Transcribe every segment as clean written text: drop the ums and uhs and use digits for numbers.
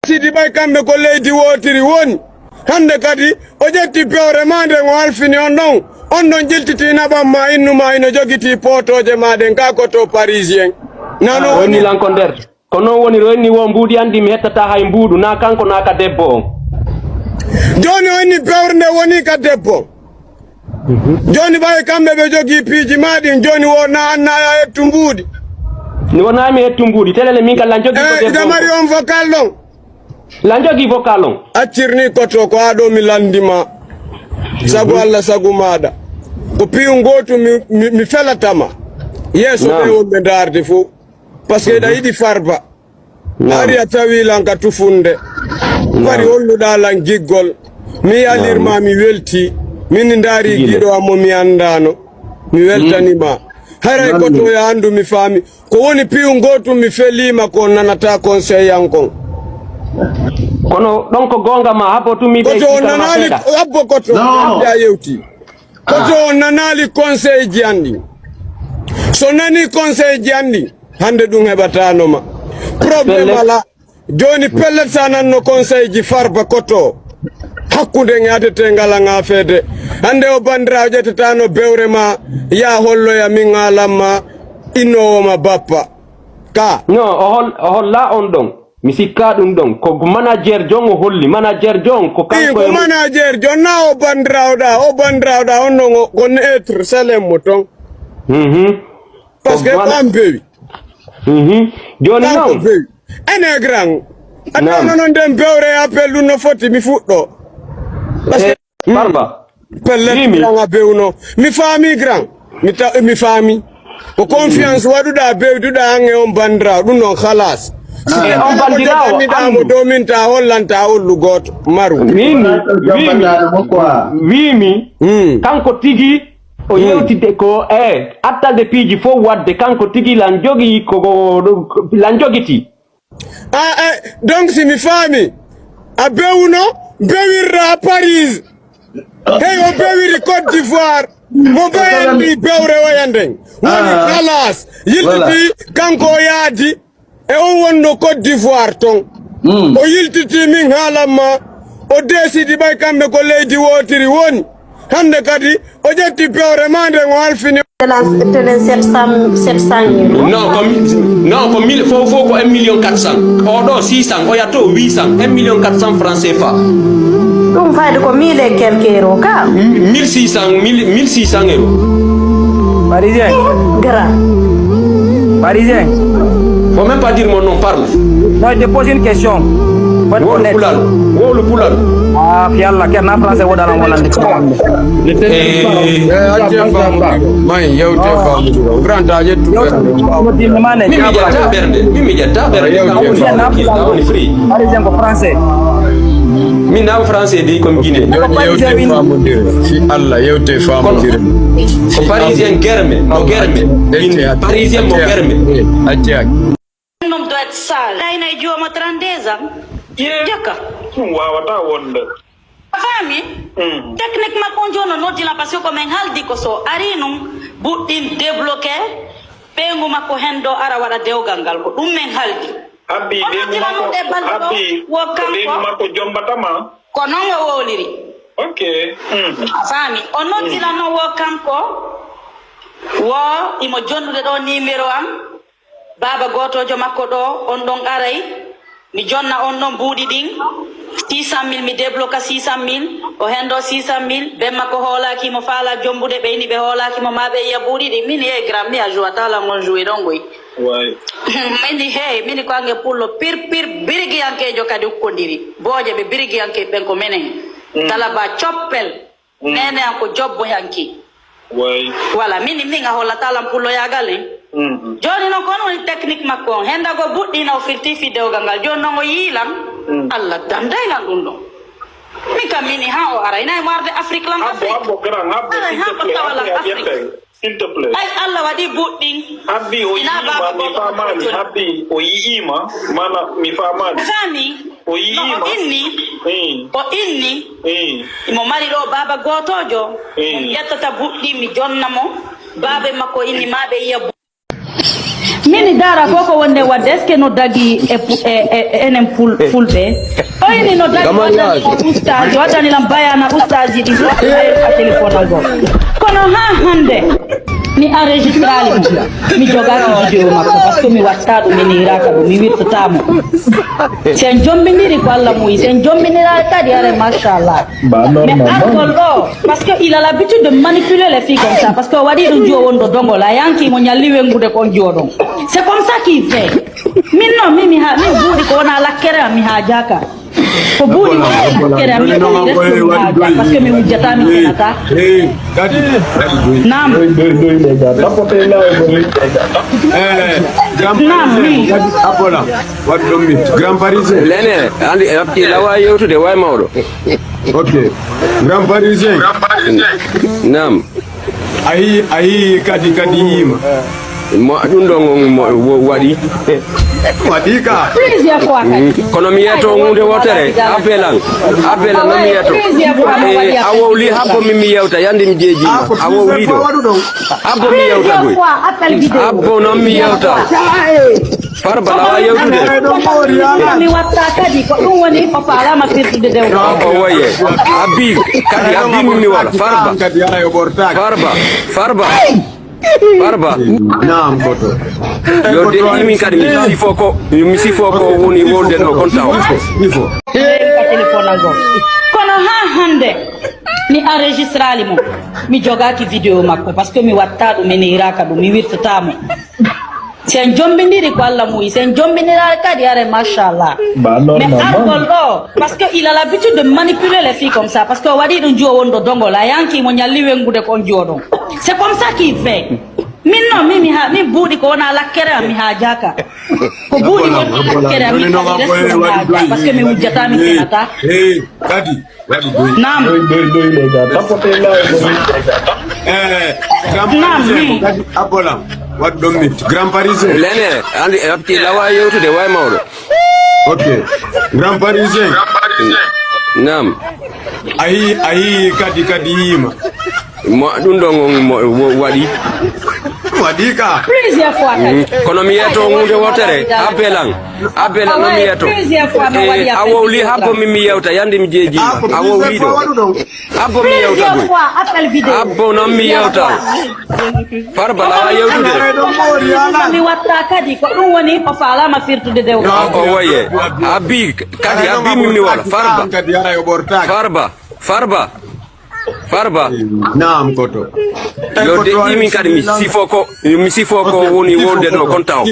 sidi bay kambe ko leydi wotiri woni hande kadi o jetti pewre mande ngo alfini on non jiltitina bamma innuma ino jogiti potoje maden ka ko to parisien nano woni lankonder kono woni roni wo mbudi andi mi hettata hay mbudu na kanko na ka debbo joni woni pewre woni ka debbo joni bay kambe be jogi piiji madin joni wona anna ya ettu mbudi ni wona mi ettu mbudi telele min kala jogi ko debbo damari on vocal don la jogi vocal on accirni koto ko ado mi landima sagu alla sagu mada ko piu ngotu mi felatama yeso be wonbe darde fu parce que da yidi farba ari atawi lanka tufunde fari holluda lan giggol mi alirma mi welti min ndari gido amo mi andano mi weltanima haray koto ya andu mi fami ko woni piu ngotu mi felima ko nanata conseil yankon kono donc gonga ma hapo tumi be koto nanali abbo koto ya yewti koto nanali conseil jandi so nani conseil jandi hande dum hebatano ma problème ala joni pellet sanan no conseil ji farba koto hakkunde ngatete ngala nga fede hande o bandira jetetano bewre ma ya hollo ya min alama ino ma bappa ka no o la on don mi sikka dum don ko manager jon o holli manager jon ko kanko ko manager jon na o bandrawda on no gon être salem moton parce que pambe joni non ene grand adana non dem bewre appelu no foti mi fuddo parce que barba pelle mi nga bewno mi fami grand mi fami ko confiance waduda bewduda ange on bandra dum non khalas on bandirawo am dominta hollanta hollu goto maru wimi kanko tigi o yewtide ko attalde piiji fo wadde kanko tigi lan jogi ko lan jogiti donc si mi fami a bewno bewirra Paris hey o bewiri Côte d'Ivoire mo bayandi bewre wayanden woni khalas yiltiti kanko yaadi e on wonno Côte d'Ivoire ton o yiltiti min halama o desidi bay kambe ko leydi wotiri woni hande kadi o jetti pewre mande ngo alfini tele 700 non ko 1000 faut ko 1 million 400 o do 600 o yato 800 1 million 400 francs CFA dum fayde ko 1000 et quelques euros ka 1600 euros parisien faut même pas dire mon nom, parle. Moi, je te pose une question. Wolu Pulal. Ah, fialla, quel na français ou dans l'angolande. Mai, eu te famo. Grand age tu. Mimi jata berde. Parisien ko français. Mi na français di comme Guinée. Eu te famo dire. Si Allah, eu te famo dire. Ko parisien germe, mo germe. Parisien mo germe. Atiak. Nom doit être sale. Dai na idioma trandesa. Jaka. Wawata wonde. Fami? Technique ma konjono no dila parce que men haldi ko so ari num buddin débloquer pengu makko hendo ara wada dewgal ko dum men haldi. Abi mako jombatama. Ko non wo woliri. Okay. Fami, ono dila no wo kanko. Wo imo jondude do numéro am. Baba gotojo makko do on don aray. Mi jonna on non buudi din 600.000 mi débloquer 600.000 o hendo 600.000 be makko holaki mo faala jombude be ni be holaki mo mabe ya buudi di min e gram mi a jouata la mon jouer don goy way mini hey mini ko ange pullo pir birigi anke jo kadi ukondiri boje be birigi anke ben ko menen talaba choppel nene anko jobbo yanki way wala mini minga holata la pullo ya galen joni non kono woni technique makko henda go buddina o firti fideo gangal joni non o yilan Allah damday lan dum do mi kamini ha o ara ina marde Afrique lam Abo grand abo s'il te plaît ay Allah wadi buddin habbi o yima mi famani habbi o yima mana mi famani fami o yima inni imo mari do baba gotojo yettata buddi mi jonnamo baba makko inni mabe yiya min ini dara koko wonde wadde est ce que no dagi enen fulbe o ini no dagi wadani ustaz wadani lam bayana ustaz di so a telephone go kono ha hande mi enregistrali mi jogaki video makko parce que mi wattado mi niraka do mi wirtotamo sen jombiniri ko Allah muy sen jombinira tadi are machallah mais alcool parce que il a l'habitude de manipuler les filles comme ça parce que wadi do jo wondo dongo la yanki mo nyalli wengude ko jodon c'est comme ça qu'il fait min no mi budi ko na la kere mi hajaka ko budi ko kere mi parce que mi wujjata mi kenata nam Apola what do me Grand Parisien lene andi abti lawa yewtude way mawdo okay Grand Parisien nam ayi kadi yima mo dum do wadi wadika plaisir ko akati kono mi yeto ngunde wotere appelan no mi yeto awoli habbo mi yewta yandi mi jeji awoli do habbo mi yewta boy habbo no mi yewta farba la yewtude mi watta kadi ko dum woni ko fala ma firtude de ko waye abi kadi mi wala farba kadi ala yo borta farba naam koto yo de imi kadi mi sifoko woni wolde no kontaw ifo telephone go kono ha hande mi enregistrali mo mi jogaki video makko parce que mi wattado mi niraka do mi wirtotamo sen jombindiri ko Allah muy sen jombinira kadi are machallah mais alcool parce que il a l'habitude de manipuler les filles comme ça parce que wadi do jo wondo dongo la yanki mo nyalli wengude ko jodon c'est comme ça qu'il fait min no mi budi ko na la kere mi hajaka ko budi ko kere mi parce que mi wujjata mi kenata kadi wadi nam kadi Apola what do me Grand Parisien lene andi abti lawa yewtude way mawdo okay Grand Parisien nam ayi kadi yima mo dum do wadi wadika plaisir ko akati kono mi yeto ngunde wotere appelan no mi yeto awoli habbo mi yewta yandi mi jeji awoli do habbo mi yewta boy habbo no mi yewta farba la yewtude mi watta kadi ko dum woni ko fala ma firtude de ko waye abi kadi mi wala farba kadi ara yo borta farba naam koto yo de imi kadi mi sifoko woni wolde no kontaw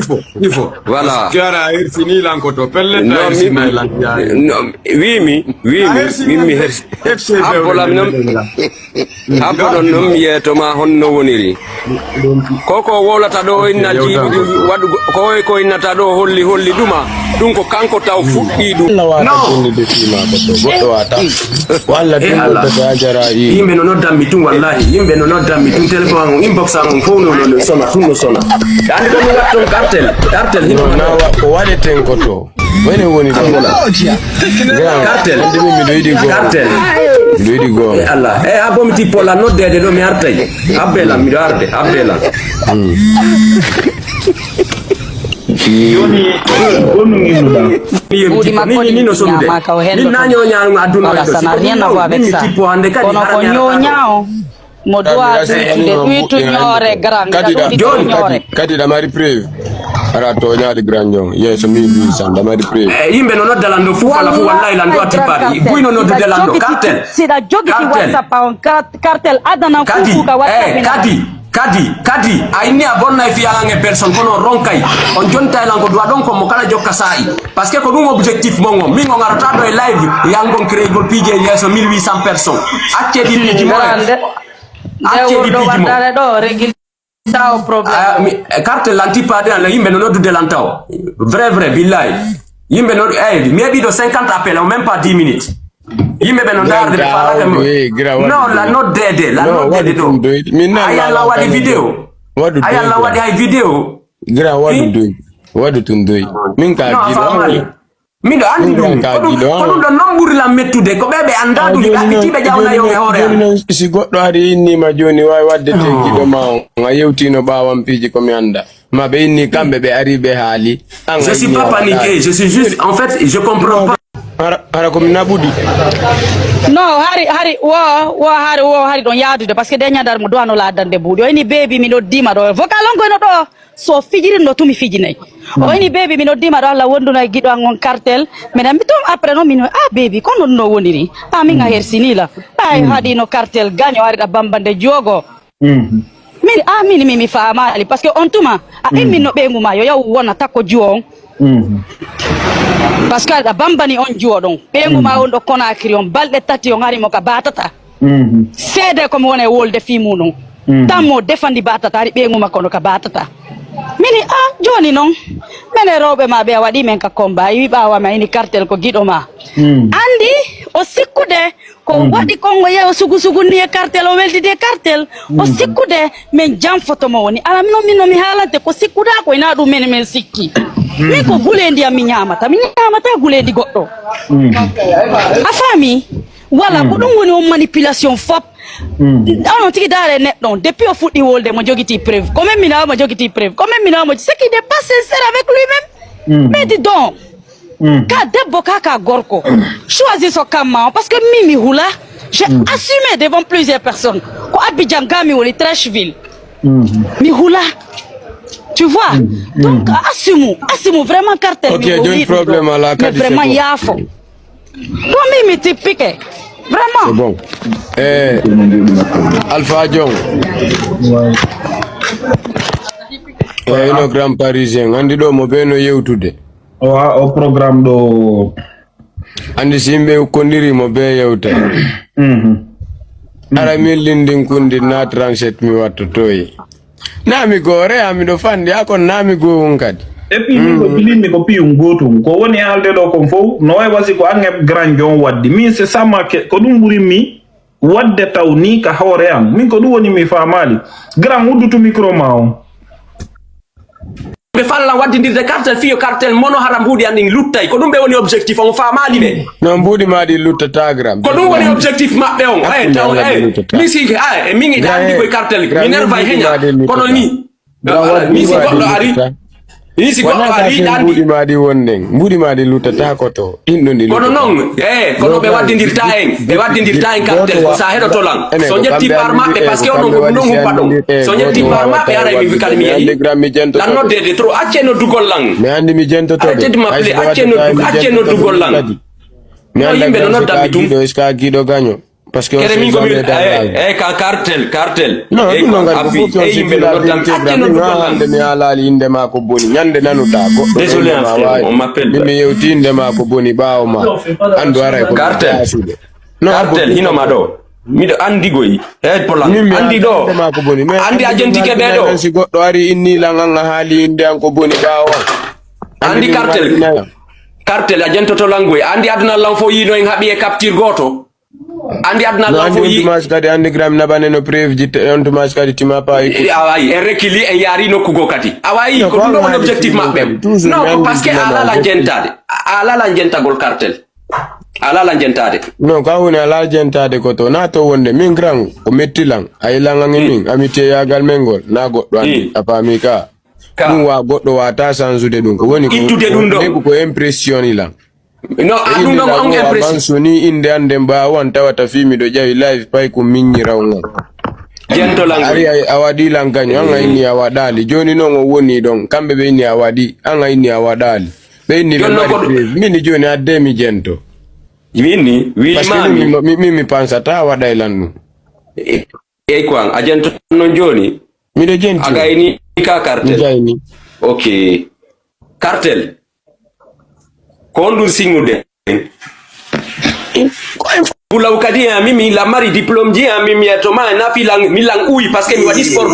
ifo voilà kiara irsini lan koto pelle ta irsina lan wimi hersi abolam nom yeto ma honno woniri koko wolata do innaji wadu ko innata do holli duma dum ko kanko taw fuddi dum no de fima koto goddo wata walla dum ko tajara yimbe no nodda mi tum wallahi yimbe no nodda mi tum telephone inbox am fono no sona dande do mi watton cartel no na ko wade ten koto wene woni do cartel ndimi mi doydi go Allah abo mi tipo la noddede do mi artay abbela mi do arde abbela yoni gonu nginuda ni no sonude ni nanyo nyaangu aduna ça n'a rien à voir avec ça kono ko nyonyao mo doa tu nyore grand kadi da mari preuve ara to nyaade grand jong yeso mi bi sanda mari preuve yimbe no nodda lando fu wala fu wallahi lando atibari buy no nodde lando cartel c'est da jogi ki WhatsApp on cartel adana fu ka WhatsApp kadi ayni abonna fi yalange person kono ronkay on jonta lango do don ko mo kala jokka sai parce que ko dum objectif mongo mi ngo ngarata do live yango créer go pije yeso 1800 personnes acce di piji mo do régil sao problème carte l'antipade la yimbe no nodde lantaw vrai billahi yimbe no maybe do 50 appels en même pas 10 minutes yimbe be no darde fala dem no la no dede do ayalla wadi video ayalla wadi hay video gra wadu tundoy min ka gido min do andi dum ko do nomburi la mettude ko bebe andadu di tibe jawna yo e hore si goddo ari inni ma joni way wadde te gido ma nga yewtino bawam piji ko mi anda ma be ni kambe be arrivé hali je suis pas paniqué, je suis juste en fait je comprends pas ara ko minabudi no hari don yadude parce que denya dar mo do la dande budi o ni baby mi no dima do vocal ngo no do so fijiri no tumi fijinay o ni baby mi no dima do la wonduna gido ngon cartel mais mi tom après no mi no baby kono no woniri mi nga hersinila ay hadi no cartel gagno ari da bambande jogo mi fama parce que on tuma mi no be nguma yo ya wona takko juon parce que da bambani on juodon be nguma on do Conakry on balde tati on ari mo ka batata sede ko mo wona wolde fi muno tammo defandi batata ari be nguma kono ka batata mini joni non mene robe ma be wadi men ka komba yi bawa ma ini cartel ko gido ma andi o sikkude ko wadi kongo ye o sugu ni cartel o weldi de cartel o sikkude men jam foto mo woni ala mino mi halante ko sikkuda ko ina dum men sikki mi ko gulendi am mi nyamata gulendi goddo afami wala ko dum woni o manipulation fop on tigi dare net non depuis au foot di wolde mo jogiti preuve quand même mina mo jogiti preuve quand même mina mo ce qui n'est pas sincère avec lui-même mais dis donc ka debbo kaka gorko choisis son camp parce que mimi hula j'ai assumé devant plusieurs personnes ko Abidjan gami woni Trashville mi hula tu vois donc assume vraiment cartel ok j'ai un problème à la mais vraiment yafo toi mimi typique vraiment c'est bon Alpha Jong no grand parisien andi do mo beno yewtude o programme do andi simbe kondiri mo be yewta ara mi lindin kundi na 37 mi watto toyi nami gore ami do fandi akon nami go ngadi et puis mi ko bilimi ko pi ngotum ko woni alde do ko fo no way wasi ko angeb grand jon waddi min c'est ça ma ko dum buri mi wadde taw ni ka hore am min ko dum woni mi famali grand wuddutu micro ma on be falla waddirde cartel fiyo cartel mono hara mbudi andi luttay ko dum be woni objectif on famali be no mbudi madi luttata gram ko dum woni objectif mabbe on taw mi si mi ngi andi ko cartel mi nerva henya kono ni mi si goddo ari isi ko ari dandi mbudi madi luttata ko to indo ni kono non kono be waddirta en cartel ko sa hedo tolan so jetti par mabbe parce que on ko non pardon so jetti par mabbe ara mi fi kalmi dan no de trop acceno dugol lang mi andi mi jento to acceno dugol lang mi andi no dabbi tum do iska gido gagno parce que on cartel no non ga mi alali inde ma ko boni nyande nanuta go désolé on m'appelle mi yewti inde ma ko boni baaw ma andu ara ko cartel hino mado mi do andi goyi pola andi do ma ko boni andi agenti ke be do si goddo ari inni la nganga hali inde an ko boni baaw andi cartel agento to langoy andi aduna lan fo yino en habi e capture goto andi adna la fo yi mas kadi andi gram nabane no preuve jitte on to mas kadi tima pa awai e rekili en yari no kugo kati awai ko dum woni objectif mabbe non parce que ala la jenta gol cartel ala la jentade non ka woni ala jentade ko to na to wonde min gran o mettilan ay langa min amite yagal mengol na goddo andi apami ka dum wa goddo wata sanzude dum ko woni ko impression ila no adum dum on impression soni inde ande ba wan tawata fimi do jawi live pay ko minnyira on jento lango ari awadi langanyo anga ini awadali joni no woni don kambe be ni awadi anga ini awadali be ni mini joni adde mi jento mini mi pensa ta wadai lanu kwang agento non joni mi do jenti aga ini ka cartel jaini okay cartel kondu singude bula ukadi mimi la mari diplôme ji mimi atoma na filang milang uyi parce que mi wadi sport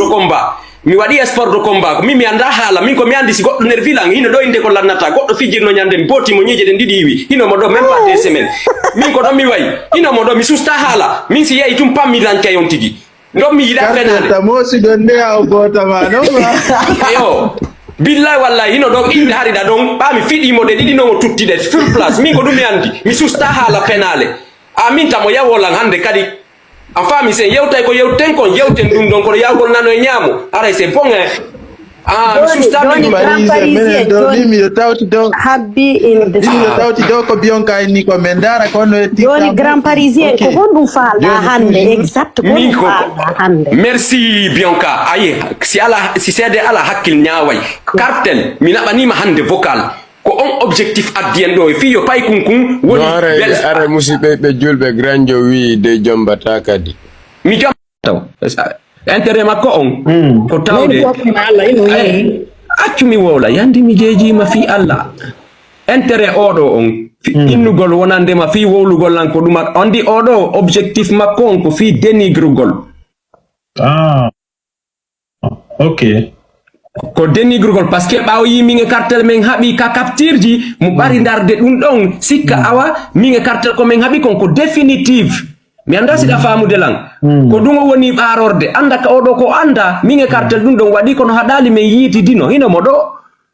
de combat mimi anda hala min ko mi andi si goddo nervilang hino do inde ko lannata goddo fijirno nyande mboti mo nyeje den didiwi hino mo do même pas 2 semaines min ko do mi way hino mo do mi susta hala min si yayi tum pam mi lanke yon tigi ndo mi yida fenade ta mo si donde aw bota ma no yo billahi wallahi hino do inde harida don ba mi fidi mo de didi no tuttide sur place min ko dum mi andi mi susta hala penale amin tamo yawolan hande kadi afami sen yewtay ko yewten kon yewten dum don ko yawgol nano e nyamo ara c'est bon Johnny Grand Parisien mimi yotauti do habbi in the mimi yotauti do ko Bionka ni ko mendara kono eti Johnny Grand Parisien ko hondu falda hande exact ko hande. Merci Bionka. Aye si sede ala hakkil nyaway cartel mi nabanima hande vocal ko on objectif addiendo e fiyo pay kunkun woni are musibe be julbe granjo wi de jombata kadi mi jom taw intérêt makko on ko tawde accu mi wola yandi mi jeji ma fi Allah intérêt odo on innugol wonande ma fi wowlugol lan ko duma andi odo objectif makko on ko fi dénigrugol okay ko dénigrugol parce que bawo yi mi nge cartel men habi ka captirji mu bari ndarde dum don sikka awa mi nge cartel ko men habi kon ko définitive mi anda sida faamude lan ko dungo woni barorde anda ka odo ko anda mi nge cartel dum don wadi kono hadali men yiti dino hino modo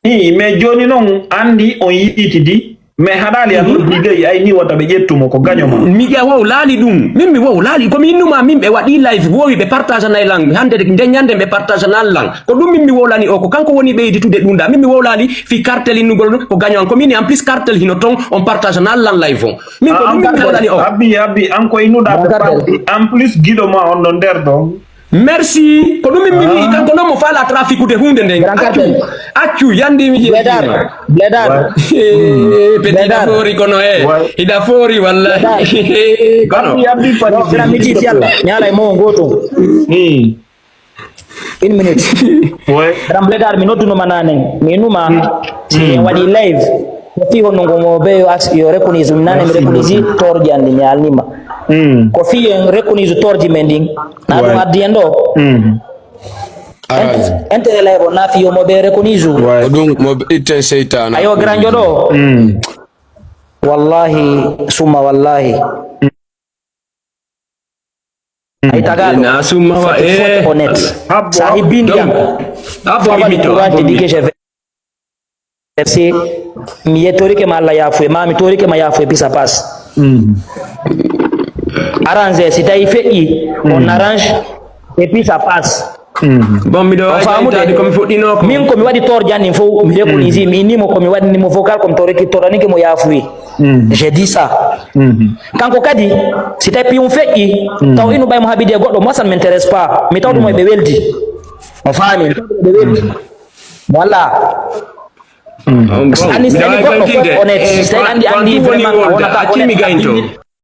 mais joni non andi on yiti di mais hadali ya digay ay ni wata be jettumo ko gaño ma mi ja wow laali dum mimmi wow laali ko mi innuma mimbe wadi live wowi be partage na lang hande de nyande be partage na lang ko dum mimmi wolani o ko kanko woni beedi tude dunda mimmi wow laali fi cartel innugol ko gaño ko min en plus cartel hino ton on partage na lang live on min ko dum mimmi wolani o abi anko inuda en plus gido ma on don der do merci ko dum mimmi kanko no mo fala trafic de hunde den accu yandi mi je bledar petit fori kono ida fori wallahi kono abi fira miji fialla nyala mo ngoto in minute ram bledar mi noduno manane mi numa wadi live ko fi hono ngomo be yo recognize nane mi recognize torji andi mi alnima ko fi en recognize torji mending na do adiendo ente live na fi yo mo be recognize dum mo ite seytana ayo granjo do wallahi summa wallahi ay tagado na summa wa honnête sahibin jam abo imito merci mi yetorike malla yafu ma mi torike ma yafu bisa pass arrange si tay fe'i on arrange et puis ça passe bon mi do ay ko mi fodino ko min ko mi wadi tor janni fo mi ko ni mi ni mo ko mi wadi ni mo vocal comme toriki torani ke mo yafu j'ai dit ça kanko kadi si tay pi on fe'i taw inu bay mo habide goddo mo ça ne m'intéresse pas mi tawdo mo be weldi on fami be weldi voilà ani c'est honnête c'est andi vraiment on a pas